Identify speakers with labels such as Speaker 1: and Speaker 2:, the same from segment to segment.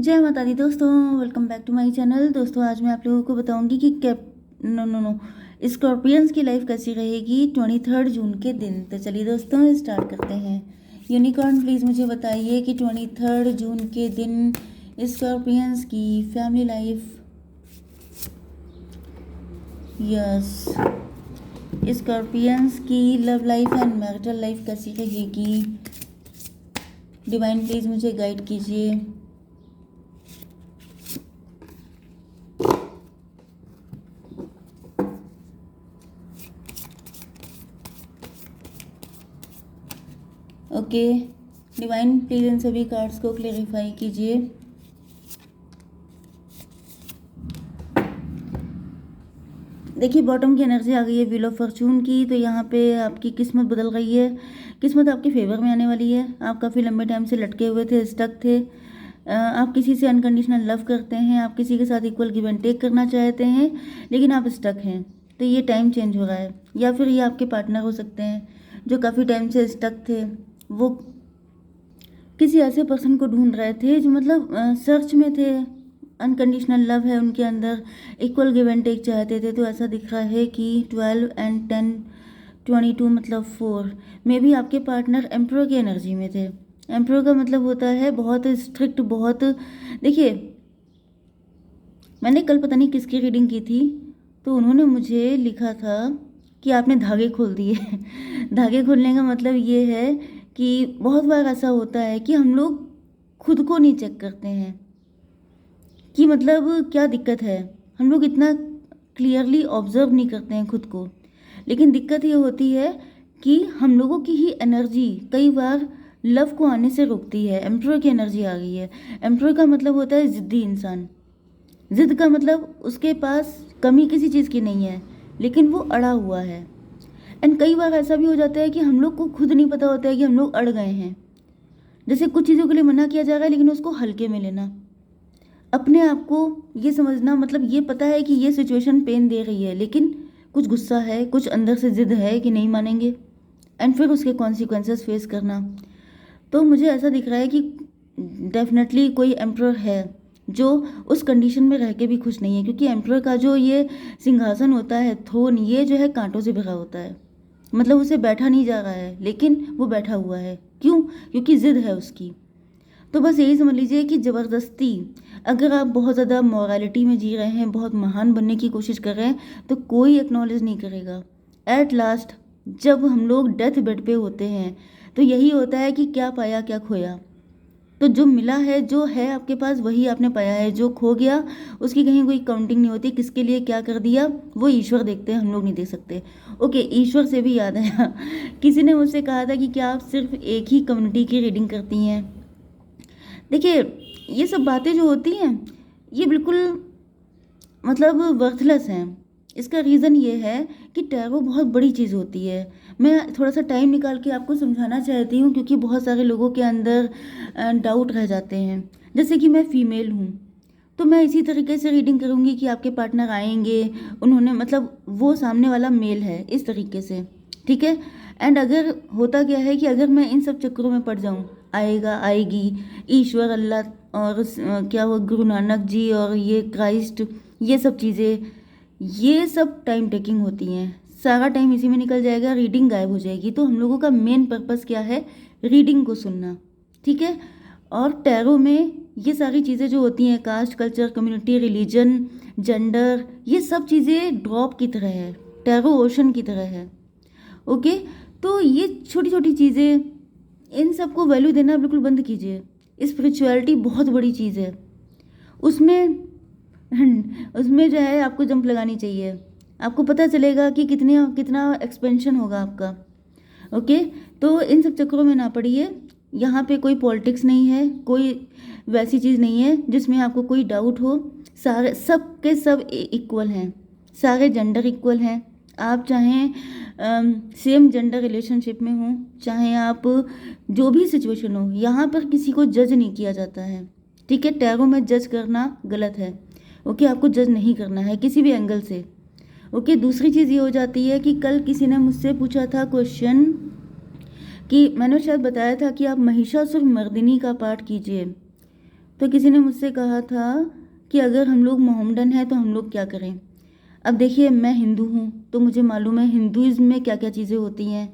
Speaker 1: जय माता दी दोस्तों, welcome back to my channel. दोस्तों आज मैं आप लोगों को बताऊंगी कि नो स्कॉर्पियंस की लाइफ कैसी रहेगी 23 जून के दिन। तो चलिए दोस्तों स्टार्ट करते हैं। यूनिकॉर्न प्लीज़ मुझे बताइए कि 23 जून के दिन स्कॉर्पियंस की फैमिली लाइफ, यस, स्कॉर्पियंस की love life and marital life कैसी रहेगी। डिवाइन प्लीज़ मुझे गाइड कीजिए। ओके डिवाइन प्लीज इन सभी कार्ड्स को क्लेरिफाई कीजिए। देखिए बॉटम की एनर्जी आ गई है व्हील ऑफ फॉर्चून की। तो यहाँ पे आपकी किस्मत बदल रही है, किस्मत आपके फेवर में आने वाली है। आप काफ़ी लंबे टाइम से लटके हुए थे, स्टक थे। आप किसी से अनकंडीशनल लव करते हैं, आप किसी के साथ इक्वल गिव एंड टेक करना चाहते हैं, लेकिन आप स्टक हैं। तो ये टाइम चेंज हो रहा है, या फिर ये आपके पार्टनर हो सकते हैं जो काफ़ी टाइम से स्टक थे। वो किसी ऐसे पर्सन को ढूंढ रहे थे जो मतलब सर्च में थे, अनकंडीशनल लव है उनके अंदर, इक्वल गिव एंड टेक चाहते थे। तो ऐसा दिख रहा है कि 12 एंड 10 22 मतलब 4 में भी आपके पार्टनर एम्परर की एनर्जी में थे। एम्परर का मतलब होता है बहुत स्ट्रिक्ट, बहुत, देखिए मैंने कल पता नहीं किसकी रीडिंग की थी, तो उन्होंने मुझे लिखा था कि आपने धागे खोल दिए। धागे खोलने का मतलब ये है कि बहुत बार ऐसा होता है कि हम लोग खुद को नहीं चेक करते हैं कि मतलब क्या दिक्कत है। हम लोग इतना क्लियरली ऑब्जर्व नहीं करते हैं खुद को। लेकिन दिक्कत ये होती है कि हम लोगों की ही एनर्जी कई बार लव को आने से रोकती है। एम्परर की एनर्जी आ गई है। एम्परर का मतलब होता है ज़िद्दी इंसान। ज़िद का मतलब उसके पास कमी किसी चीज़ की नहीं है, लेकिन वो अड़ा हुआ है। एंड कई बार ऐसा भी हो जाता है कि हम लोग को खुद नहीं पता होता है कि हम लोग अड़ गए हैं। जैसे कुछ चीज़ों के लिए मना किया जा रहा है, लेकिन उसको हल्के में लेना, अपने आप को ये समझना, मतलब ये पता है कि ये सिचुएशन पेन दे रही है, लेकिन कुछ गुस्सा है, कुछ अंदर से ज़िद है कि नहीं मानेंगे, एंड फिर उसके कॉन्सिक्वेंसेस फेस करना। तो मुझे ऐसा दिख रहा है कि डेफिनेटली कोई एम्परर है जो उस कंडीशन में रह के भी खुश नहीं है, क्योंकि एम्परर का जो ये सिंहासन होता है, थ्रोन, ये जो है कांटों से भरा होता है। मतलब उसे बैठा नहीं जा रहा है, लेकिन वो बैठा हुआ है। क्यों? क्योंकि ज़िद है उसकी। तो बस यही समझ लीजिए कि ज़बरदस्ती, अगर आप बहुत ज़्यादा मॉरलिटी में जी रहे हैं, बहुत महान बनने की कोशिश कर रहे हैं, तो कोई एक्नॉलेज नहीं करेगा। एट लास्ट जब हम लोग डेथ बेड पे होते हैं, तो यही होता है कि क्या पाया क्या खोया। तो जो मिला है, जो है आपके पास, वही आपने पाया है। जो खो गया उसकी कहीं कोई काउंटिंग नहीं होती, किसके लिए क्या कर दिया वो ईश्वर देखते हैं, हम लोग नहीं देख सकते। ओके, ईश्वर से भी याद है, किसी ने मुझसे कहा था कि क्या आप सिर्फ एक ही कम्युनिटी की रीडिंग करती हैं। देखिए ये सब बातें जो होती हैं ये बिल्कुल मतलब वर्थलेस हैं। इसका रीज़न ये है कि टैरो बहुत बड़ी चीज़ होती है। मैं थोड़ा सा टाइम निकाल के आपको समझाना चाहती हूँ, क्योंकि बहुत सारे लोगों के अंदर डाउट रह जाते हैं। जैसे कि मैं फ़ीमेल हूँ, तो मैं इसी तरीके से रीडिंग करूँगी कि आपके पार्टनर आएंगे, उन्होंने मतलब वो सामने वाला मेल है, इस तरीके से, ठीक है। एंड अगर होता क्या है कि अगर मैं इन सब चक्करों में पड़ जाऊँ, आएगा, आएगी, ईश्वर, अल्लाह, और क्या वो गुरु नानक जी और ये क्राइस्ट, ये सब चीज़ें, ये सब टाइम टेकिंग होती हैं। सारा टाइम इसी में निकल जाएगा, रीडिंग गायब हो जाएगी। तो हम लोगों का मेन पर्पस क्या है? रीडिंग को सुनना, ठीक है। और टैरो में ये सारी चीज़ें जो होती हैं, caste, culture, community, religion, gender, ये सब चीज़ें ड्रॉप की तरह है, टैरो ओशन की तरह है। ओके, तो ये छोटी छोटी चीज़ें, इन सबको वैल्यू देना बिल्कुल बंद कीजिए। स्पिरिचुअलिटी बहुत बड़ी चीज़ है, उसमें उसमें जो है आपको जंप लगानी चाहिए। आपको पता चलेगा कि कितने कितना एक्सपेंशन होगा आपका। ओके, तो इन सब चक्करों में ना पड़िए। यहाँ पे कोई पॉलिटिक्स नहीं है, कोई वैसी चीज़ नहीं है जिसमें आपको कोई डाउट हो। सारे सब के सब इक्वल हैं, सारे जेंडर इक्वल हैं। आप चाहें सेम जेंडर रिलेशनशिप में हो, चाहे आप जो भी सिचुएशन हो, यहाँ पर किसी को जज नहीं किया जाता है, ठीक है। टैरो में जज करना गलत है। ओके, आपको जज नहीं करना है किसी भी एंगल से। ओके, दूसरी चीज़ ये हो जाती है कि कल किसी ने मुझसे पूछा था क्वेश्चन, कि मैंने शायद बताया था कि आप महिषासुर मर्दिनी का पाठ कीजिए। तो किसी ने मुझसे कहा था कि अगर हम लोग मोहम्मडन हैं तो हम लोग क्या करें। अब देखिए, मैं हिंदू हूँ तो मुझे मालूम है हिंदुइज्म में क्या क्या चीज़ें होती हैं।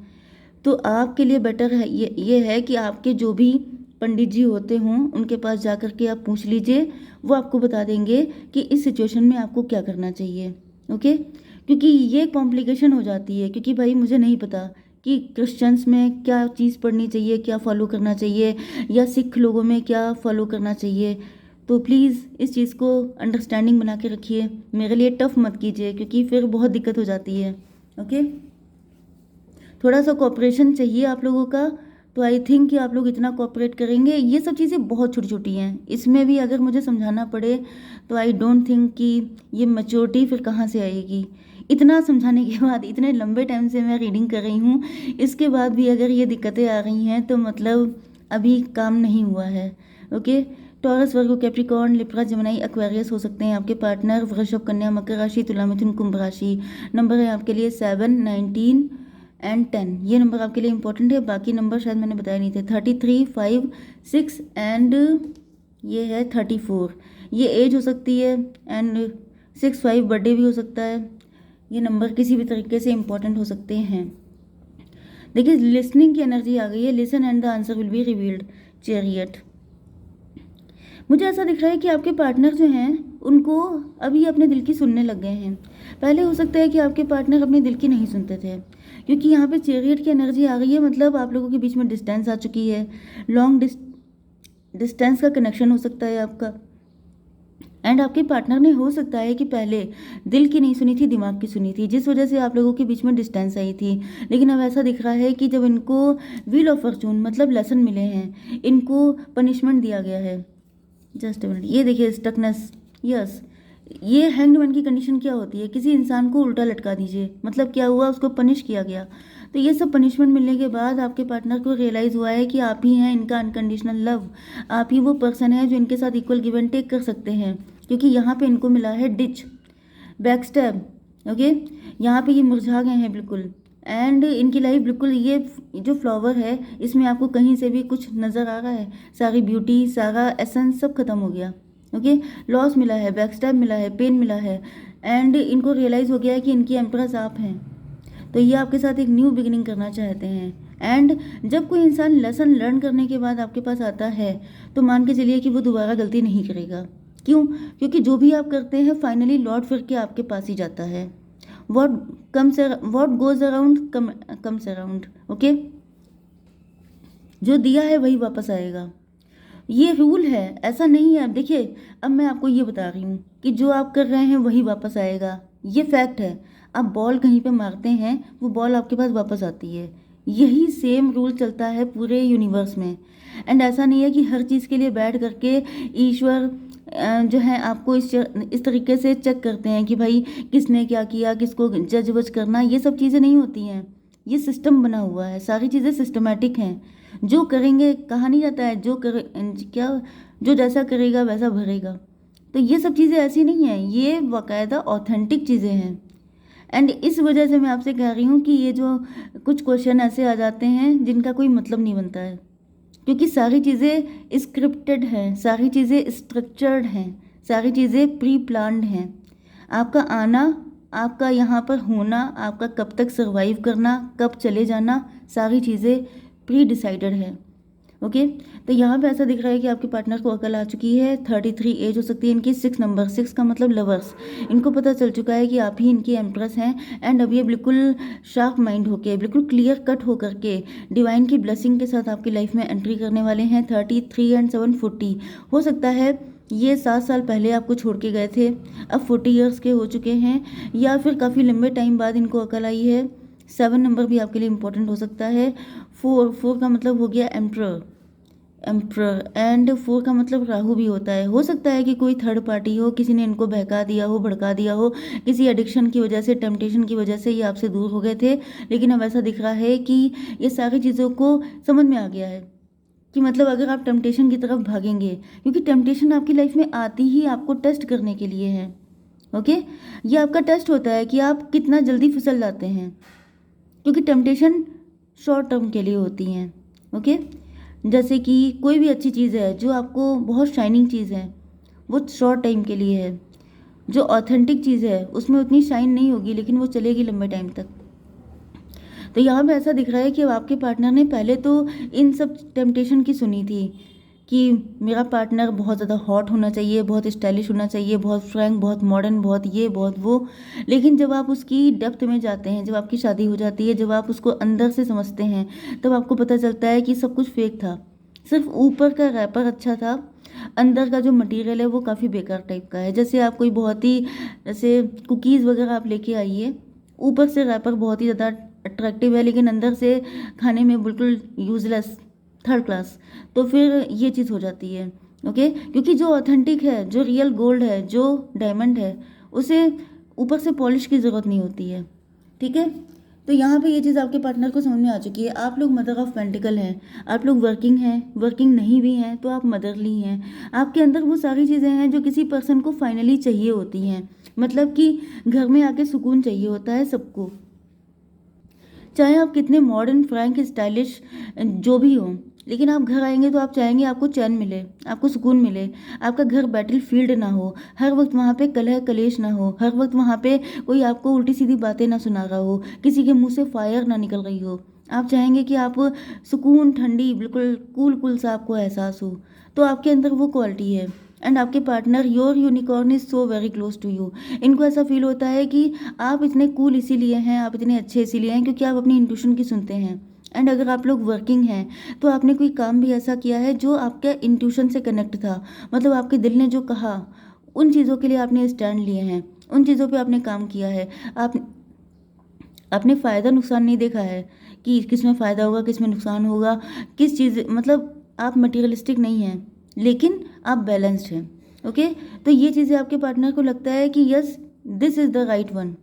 Speaker 1: तो आपके लिए बेटर है ये है कि आपके जो भी पंडित जी होते हों उनके पास जा कर के आप पूछ लीजिए, वो आपको बता देंगे कि इस सिचुएशन में आपको क्या करना चाहिए। ओके, क्योंकि ये कॉम्प्लिकेशन हो जाती है, क्योंकि भाई मुझे नहीं पता कि क्रिश्चियंस में क्या चीज़ पढ़नी चाहिए, क्या फॉलो करना चाहिए, या सिख लोगों में क्या फॉलो करना चाहिए। तो प्लीज़ इस चीज़ को अंडरस्टैंडिंग बना के रखिए, मेरे लिए टफ मत कीजिए, क्योंकि फिर बहुत दिक्कत हो जाती है। ओके, थोड़ा सा कोऑपरेशन चाहिए आप लोगों का। तो आई थिंक कि आप लोग इतना कोऑपरेट करेंगे। ये सब चीज़ें बहुत छोटी छोटी हैं, इसमें भी अगर मुझे समझाना पड़े तो आई डोंट थिंक कि ये मैच्योरिटी फिर कहाँ से आएगी। इतना समझाने के बाद, इतने लंबे टाइम से मैं रीडिंग कर रही हूँ, इसके बाद भी अगर ये दिक्कतें आ रही हैं तो मतलब अभी काम नहीं हुआ है। ओके, टॉरस, वर्गो, कैप्रिकॉर्न, लिब्रा, जेमिनी, एक्वेरियस हो सकते हैं आपके पार्टनर। वृषभ, कन्या, मकर राशि, तुला, मिथुन, कुंभ राशि। नंबर है आपके लिए 7, 19 एंड 10। ये नंबर आपके लिए इंपॉर्टेंट है। बाकी नंबर शायद मैंने बताया नहीं थे। 33, 5, 6 एंड ये है 34। ये एज हो सकती है एंड 6, 5 बर्थडे भी हो सकता है। ये नंबर किसी भी तरीके से इंपॉर्टेंट हो सकते हैं। देखिए, लिसनिंग की एनर्जी आ गई है। Listen and the answer will be revealed. Chariot, मुझे ऐसा दिख रहा है कि आपके पार्टनर जो हैं उनको अभी अपने दिल की सुनने लग गए हैं। पहले हो सकता है कि आपके पार्टनर अपने दिल की नहीं सुनते थे, क्योंकि यहाँ पे चैरियट की एनर्जी आ गई है। मतलब आप लोगों के बीच में डिस्टेंस आ चुकी है। लॉन्ग डिस्टेंस का कनेक्शन हो सकता है आपका। एंड आपके पार्टनर ने हो सकता है कि पहले दिल की नहीं सुनी थी, दिमाग की सुनी थी, जिस वजह से आप लोगों के बीच में डिस्टेंस आई थी। लेकिन अब ऐसा दिख रहा है कि जब इनको व्हील ऑफ फॉर्चून मतलब लेसन मिले हैं, इनको पनिशमेंट दिया गया है। जस्ट अ मिनट, ये देखिए स्टकनेस। यस, ये हैंग्ड मैन की कंडीशन क्या होती है? किसी इंसान को उल्टा लटका दीजिए, मतलब क्या हुआ, उसको पनिश किया गया। तो ये सब पनिशमेंट मिलने के बाद आपके पार्टनर को रियलाइज़ हुआ है कि आप ही हैं इनका अनकंडीशनल लव। आप ही वो पर्सन है जो इनके साथ इक्वल गिव एंड टेक कर सकते हैं, क्योंकि यहाँ पे इनको मिला है डिच, बैक स्टैब। ओके, यहाँ पे ये मुरझा गए हैं बिल्कुल। एंड इनकी लाइफ बिल्कुल, ये जो फ्लावर है इसमें आपको कहीं से भी कुछ नज़र आ रहा है? सारी ब्यूटी, सारा एसेंस सब खत्म हो गया। ओके, लॉस मिला है, बैक स्टैब मिला है, पेन मिला है। एंड इनको रियलाइज़ हो गया है कि इनकी एम्प्रेस आप हैं। तो ये आपके साथ एक न्यू बिगिनिंग करना चाहते हैं। एंड जब कोई इंसान लेसन लर्न करने के बाद आपके पास आता है तो मान के चलिए कि वो दोबारा गलती नहीं करेगा। क्यों? क्योंकि जो भी आप करते हैं फाइनली लौट फिर के आपके पास ही जाता है। What goes around comes around. Okay, जो दिया है वही वापस आएगा, ये रूल है, ऐसा नहीं है। अब देखिए, अब मैं आपको ये बता रही हूँ कि जो आप कर रहे हैं वही वापस आएगा, ये फैक्ट है। आप बॉल कहीं पे मारते हैं, वो बॉल आपके पास वापस आती है। यही सेम रूल चलता है पूरे यूनिवर्स में। एंड ऐसा नहीं है कि हर चीज़ के लिए बैठ करके ईश्वर जो है आपको इस तरीके से चेक करते हैं कि भाई किसने क्या किया, किसको जज वज करना, ये सब चीज़ें नहीं होती हैं। ये सिस्टम बना हुआ है, सारी चीज़ें सिस्टमेटिक हैं। जो करेंगे, कहा नहीं जाता है क्या, जो जैसा करेगा वैसा भरेगा। तो ये सब चीज़ें ऐसी नहीं है, ये बाकायदा ऑथेंटिक चीज़ें हैं। एंड इस वजह से मैं आपसे कह रही हूँ कि ये जो कुछ क्वेश्चन ऐसे आ जाते हैं जिनका कोई मतलब नहीं बनता है, क्योंकि सारी चीज़ें स्क्रिप्टेड हैं, सारी चीज़ें स्ट्रक्चर्ड हैं, सारी चीज़ें प्री प्लान्ड हैं। आपका आना, आपका यहाँ पर होना, आपका कब तक सर्वाइव करना, कब चले जाना, सारी चीज़ें प्री डिसाइडेड है। ओके, तो यहाँ पे ऐसा दिख रहा है कि आपके पार्टनर को अकल आ चुकी है। 33 एज हो सकती है इनकी। 6 नंबर, 6 का मतलब लवर्स। इनको पता चल चुका है कि आप ही इनकी एम्प्रेस हैं। एंड अब ये बिल्कुल शार्प माइंड होके, बिल्कुल क्लियर कट होकर के डिवाइन की ब्लेसिंग के साथ आपकी लाइफ में एंट्री करने वाले हैं। 33 एंड 7, 40 हो सकता है। ये 7 साल पहले आपको छोड़ के गए थे, अब 40 ईयर्स के हो चुके हैं, या फिर काफ़ी लंबे टाइम बाद इनको अकल आई है। 7 नंबर भी आपके लिए इंपॉर्टेंट हो सकता है। 4 का मतलब हो गया एम्प्रर एंड 4 का मतलब राहु भी होता है। हो सकता है कि कोई थर्ड पार्टी हो, किसी ने इनको बहका दिया हो, भड़का दिया हो, किसी एडिक्शन की वजह से, टेम्पटेशन की वजह से ये आपसे दूर हो गए थे। लेकिन अब ऐसा दिख रहा है कि ये सारी चीज़ों को समझ में आ गया है कि मतलब अगर आप टेम्पटेशन की तरफ भागेंगे, क्योंकि टेम्पटेशन आपकी लाइफ में आती ही आपको टेस्ट करने के लिए है। ओके, ये आपका टेस्ट होता है कि आप कितना जल्दी फिसल जाते हैं, क्योंकि टेम्पटेशन शॉर्ट टर्म के लिए होती हैं। ओके, जैसे कि कोई भी अच्छी चीज़ है जो आपको बहुत शाइनिंग चीज़ है, वो शॉर्ट टाइम के लिए है। जो ऑथेंटिक चीज़ है उसमें उतनी शाइन नहीं होगी, लेकिन वो चलेगी लंबे टाइम तक। तो यहाँ पे ऐसा दिख रहा है कि अब आपके पार्टनर ने पहले तो इन सब टेम्पटेशन की सुनी थी कि मेरा पार्टनर बहुत ज़्यादा हॉट होना चाहिए, बहुत स्टाइलिश होना चाहिए, बहुत फ्रैंक, बहुत मॉडर्न, बहुत ये बहुत वो। लेकिन जब आप उसकी डेप्थ में जाते हैं, जब आपकी शादी हो जाती है, जब आप उसको अंदर से समझते हैं, तब आपको पता चलता है कि सब कुछ फेक था। सिर्फ ऊपर का रैपर अच्छा था, अंदर का जो मटेरियल है वो काफ़ी बेकार टाइप का है। जैसे आप कोई बहुत ही, जैसे कुकीज़ वगैरह आप लेके आइए, ऊपर से रैपर बहुत ही ज़्यादा अट्रैक्टिव है, लेकिन अंदर से खाने में बिल्कुल यूजलेस, थर्ड क्लास। तो फिर ये चीज़ हो जाती है। ओके, क्योंकि जो ऑथेंटिक है, जो रियल गोल्ड है, जो डायमंड है, उसे ऊपर से पॉलिश की ज़रूरत नहीं होती है। ठीक है, तो यहाँ पे ये चीज़ आपके पार्टनर को समझ में आ चुकी है। आप लोग मदर ऑफ पेंटिकल हैं, आप लोग वर्किंग हैं, वर्किंग नहीं भी हैं तो आप मदरली हैं। आपके अंदर वो सारी चीज़ें हैं जो किसी पर्सन को फाइनली चाहिए होती हैं। मतलब कि घर में आके सुकून चाहिए होता है सबको, चाहे आप कितने मॉडर्न, फ्रैंक, स्टाइलिश जो भी हो, लेकिन आप घर आएंगे तो आप चाहेंगे आपको चैन मिले, आपको सुकून मिले, आपका घर बैटल फील्ड ना हो, हर वक्त वहाँ पे कलह कलेश ना हो, हर वक्त वहाँ पे कोई आपको उल्टी सीधी बातें ना सुना रहा हो, किसी के मुंह से फायर ना निकल रही हो। आप चाहेंगे कि आप सुकून, ठंडी, बिल्कुल कूल कूल सा आपको एहसास हो। तो आपके अंदर वो क्वालिटी है। एंड आपके partner, your unicorn is so very close to you. इनको ऐसा फील होता है कि आप इतने कूल इसीलिए हैं, आप इतने अच्छे इसीलिए हैं क्योंकि आप अपनी इंट्यूशन की सुनते हैं। एंड अगर आप लोग वर्किंग हैं तो आपने कोई काम भी ऐसा किया है जो आपके इंट्यूशन से कनेक्ट था। मतलब आपके दिल ने जो कहा, उन चीज़ों के लिए आपने स्टैंड लिए हैं, उन चीज़ों पे आपने काम किया है। आपने फ़ायदा नुकसान नहीं देखा है कि किस में फ़ायदा होगा, किस में नुकसान होगा, किस चीज़, मतलब आप मटीरियलिस्टिक नहीं हैं, लेकिन आप बैलेंस्ड हैं। ओके, तो ये चीज़ें आपके पार्टनर को लगता है कि yes, this is the right one.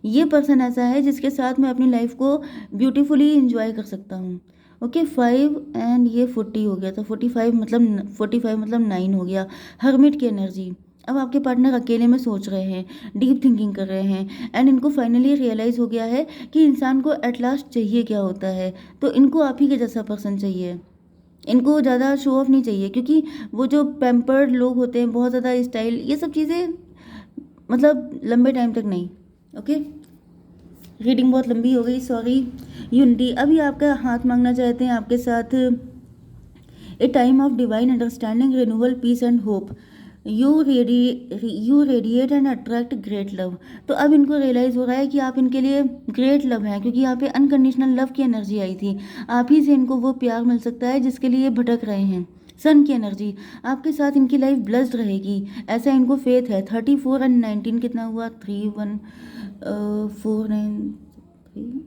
Speaker 1: ये पर्सन ऐसा है जिसके साथ मैं अपनी लाइफ को ब्यूटीफुली इंजॉय कर सकता हूँ। ओके, 5 एंड ये 40 हो गया, तो 45 मतलब 9 हो गया। हर्मिट की एनर्जी। अब आपके पार्टनर अकेले में सोच रहे हैं, डीप थिंकिंग कर रहे हैं, एंड इनको फाइनली रियलाइज़ हो गया है कि इंसान को एट लास्ट चाहिए क्या होता है। तो इनको आप ही के जैसा पर्सन चाहिए। इनको ज़्यादा शो ऑफ नहीं चाहिए, क्योंकि वो जो पैम्पर्ड लोग होते हैं, बहुत ज़्यादा स्टाइल, ये सब चीज़ें मतलब लंबे टाइम तक नहीं। ओके, रीडिंग बहुत लंबी हो गई, सॉरी। यूनिटी, अभी आपका हाथ मांगना चाहते हैं आपके साथ। A time of divine understanding, renewal, peace and hope. You radiate and attract great love. तो अब इनको रियलाइज़ हो रहा है कि आप इनके लिए ग्रेट लव हैं, क्योंकि यहाँ पे अनकंडीशनल लव की एनर्जी आई थी। आप ही से इनको वो प्यार मिल सकता है जिसके लिए ये भटक रहे हैं। सन की एनर्जी, आपके साथ इनकी लाइफ ब्लेस्ड रहेगी, ऐसा इनको फेथ है। 34 एंड 19 कितना हुआ? 3 1 4 9 3,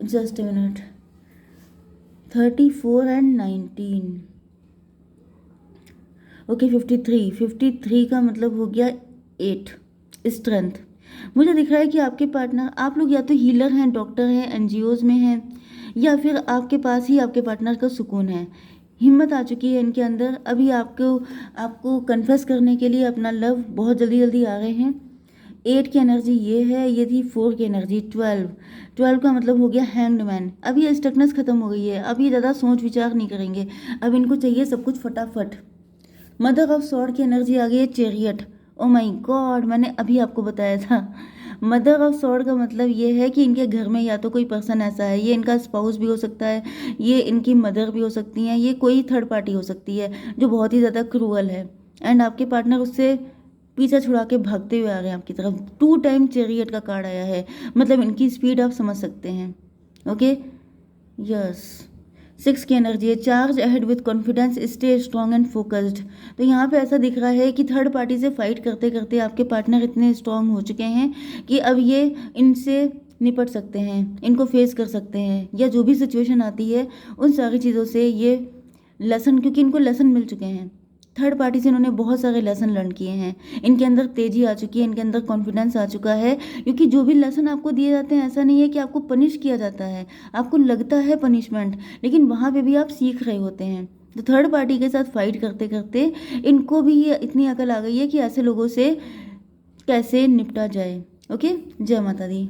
Speaker 1: just a minute. 34 and 19, okay. 53 का मतलब हो गया 8, स्ट्रेंथ। मुझे दिख रहा है कि आपके पार्टनर, आप लोग या तो हीलर हैं, डॉक्टर हैं, एनजीओज में हैं, या फिर आपके पास ही आपके पार्टनर का सुकून है। हिम्मत आ चुकी है इनके अंदर। अभी आपको कन्फेस करने के लिए अपना लव बहुत जल्दी जल्दी आ रहे हैं। 8 की एनर्जी ये है, ये थी 4 की एनर्जी। 12 का मतलब हो गया हैंग्ड मैन। अब ये स्टकनेस खत्म हो गई है, अब ये ज़्यादा सोच विचार नहीं करेंगे, अब इनको चाहिए सब कुछ फटाफट। मदर ऑफ सॉर्ड की एनर्जी आ गई है, चेरियट। ओ माय गॉड, मैंने अभी आपको बताया था। मदर ऑफ सॉर्ड का मतलब ये है कि इनके घर में या तो कोई पर्सन ऐसा है, ये इनका स्पाउस भी हो सकता है, ये इनकी मदर भी हो सकती हैं, ये कोई थर्ड पार्टी हो सकती है जो बहुत ही ज़्यादा क्रूअल है। एंड आपके पार्टनर उससे पीछा छुड़ा के भागते हुए आ रहे हैं आपकी तरफ। 2 टाइम चेरियट का कार्ड आया है, मतलब इनकी स्पीड आप समझ सकते हैं। Okay, yes. 6 की एनर्जी है, charge ahead with confidence, stay strong and focused. तो यहाँ पे ऐसा दिख रहा है कि थर्ड पार्टी से फाइट करते करते आपके पार्टनर इतने स्ट्रांग हो चुके हैं कि अब ये इनसे निपट सकते हैं, इनको फेस कर सकते हैं, या जो भी सिचुएशन आती है उन सारी चीज़ों से ये लेसन, क्योंकि इनको लेसन मिल चुके हैं। थर्ड पार्टी से इन्होंने बहुत सारे लेसन लर्न किए हैं, इनके अंदर तेज़ी आ चुकी है, इनके अंदर कॉन्फिडेंस आ चुका है। क्योंकि जो भी लेसन आपको दिए जाते हैं, ऐसा नहीं है कि आपको पनिश किया जाता है, आपको लगता है पनिशमेंट, लेकिन वहाँ पे भी आप सीख रहे होते हैं। तो थर्ड पार्टी के साथ फाइट करते करते इनको भी ये इतनी अकल आ गई है कि ऐसे लोगों से कैसे निपटा जाए। ओके, जय माता दी।